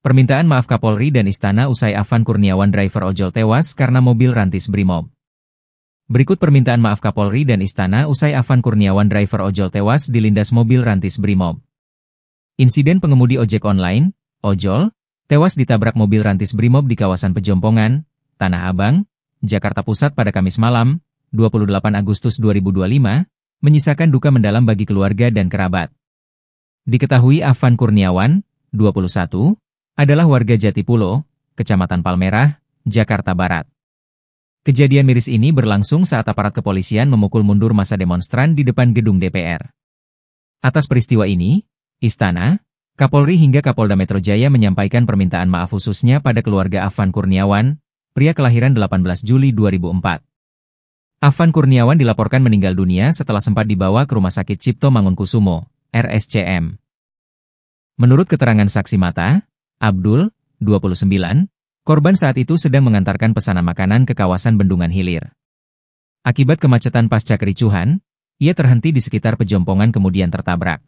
Permintaan maaf Kapolri dan Istana usai Afan Kurniawan driver ojol tewas karena mobil rantis Brimob. Berikut permintaan maaf Kapolri dan Istana usai Afan Kurniawan driver ojol tewas dilindas mobil rantis Brimob. Insiden pengemudi ojek online, ojol, tewas ditabrak mobil rantis Brimob di kawasan Pejompongan, Tanah Abang, Jakarta Pusat pada Kamis malam, 28 Agustus 2025, menyisakan duka mendalam bagi keluarga dan kerabat. Diketahui Afan Kurniawan, 21, adalah warga Jatipulo, Kecamatan Palmerah, Jakarta Barat. Kejadian miris ini berlangsung saat aparat kepolisian memukul mundur massa demonstran di depan gedung DPR. Atas peristiwa ini, Istana, Kapolri hingga Kapolda Metro Jaya menyampaikan permintaan maaf khususnya pada keluarga Afan Kurniawan, pria kelahiran 18 Juli 2004. Afan Kurniawan dilaporkan meninggal dunia setelah sempat dibawa ke Rumah Sakit Cipto Mangunkusumo, RSCM. Menurut keterangan saksi mata, Abdul, 29, korban saat itu sedang mengantarkan pesanan makanan ke kawasan Bendungan Hilir. Akibat kemacetan pasca kericuhan, ia terhenti di sekitar Pejompongan kemudian tertabrak.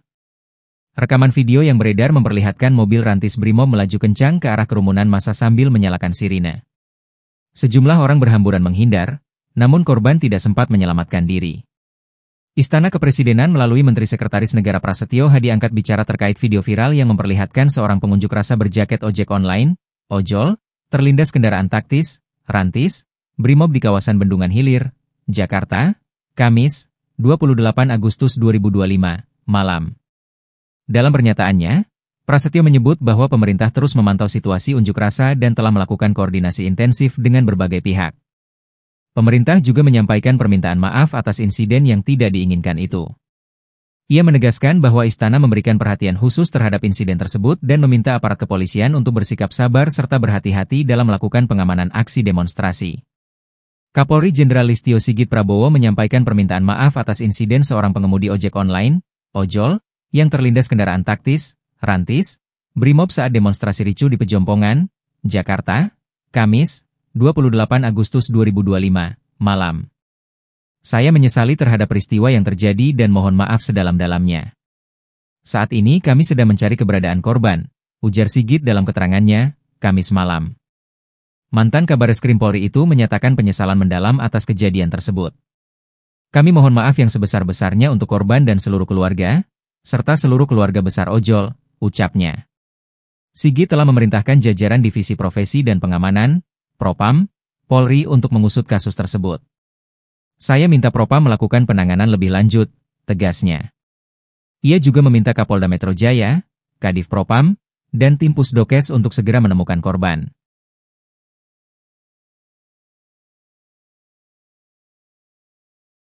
Rekaman video yang beredar memperlihatkan mobil rantis Brimob melaju kencang ke arah kerumunan massa sambil menyalakan sirine. Sejumlah orang berhamburan menghindar, namun korban tidak sempat menyelamatkan diri. Istana Kepresidenan melalui Menteri Sekretaris Negara Prasetyo Hadi angkat bicara terkait video viral yang memperlihatkan seorang pengunjuk rasa berjaket ojek online, ojol, terlindas kendaraan taktis, rantis, Brimob di kawasan Bendungan Hilir, Jakarta, Kamis, 28 Agustus 2025, malam. Dalam pernyataannya, Prasetyo menyebut bahwa pemerintah terus memantau situasi unjuk rasa dan telah melakukan koordinasi intensif dengan berbagai pihak. Pemerintah juga menyampaikan permintaan maaf atas insiden yang tidak diinginkan itu. Ia menegaskan bahwa Istana memberikan perhatian khusus terhadap insiden tersebut dan meminta aparat kepolisian untuk bersikap sabar serta berhati-hati dalam melakukan pengamanan aksi demonstrasi. Kapolri Jenderal Listio Sigit Prabowo menyampaikan permintaan maaf atas insiden seorang pengemudi ojek online, ojol, yang terlindas kendaraan taktis, rantis, Brimob saat demonstrasi ricuh di Pejompongan, Jakarta, Kamis, 28 Agustus 2025, malam. Saya menyesali terhadap peristiwa yang terjadi dan mohon maaf sedalam-dalamnya. Saat ini kami sedang mencari keberadaan korban, ujar Sigit dalam keterangannya, Kamis malam. Mantan Kabareskrim Polri itu menyatakan penyesalan mendalam atas kejadian tersebut. Kami mohon maaf yang sebesar-besarnya untuk korban dan seluruh keluarga, serta seluruh keluarga besar ojol, ucapnya. Sigit telah memerintahkan jajaran Divisi Profesi dan Pengamanan, Propam, Polri untuk mengusut kasus tersebut. Saya minta Propam melakukan penanganan lebih lanjut, tegasnya. Ia juga meminta Kapolda Metro Jaya, Kadif Propam, dan tim Pusdokes untuk segera menemukan korban.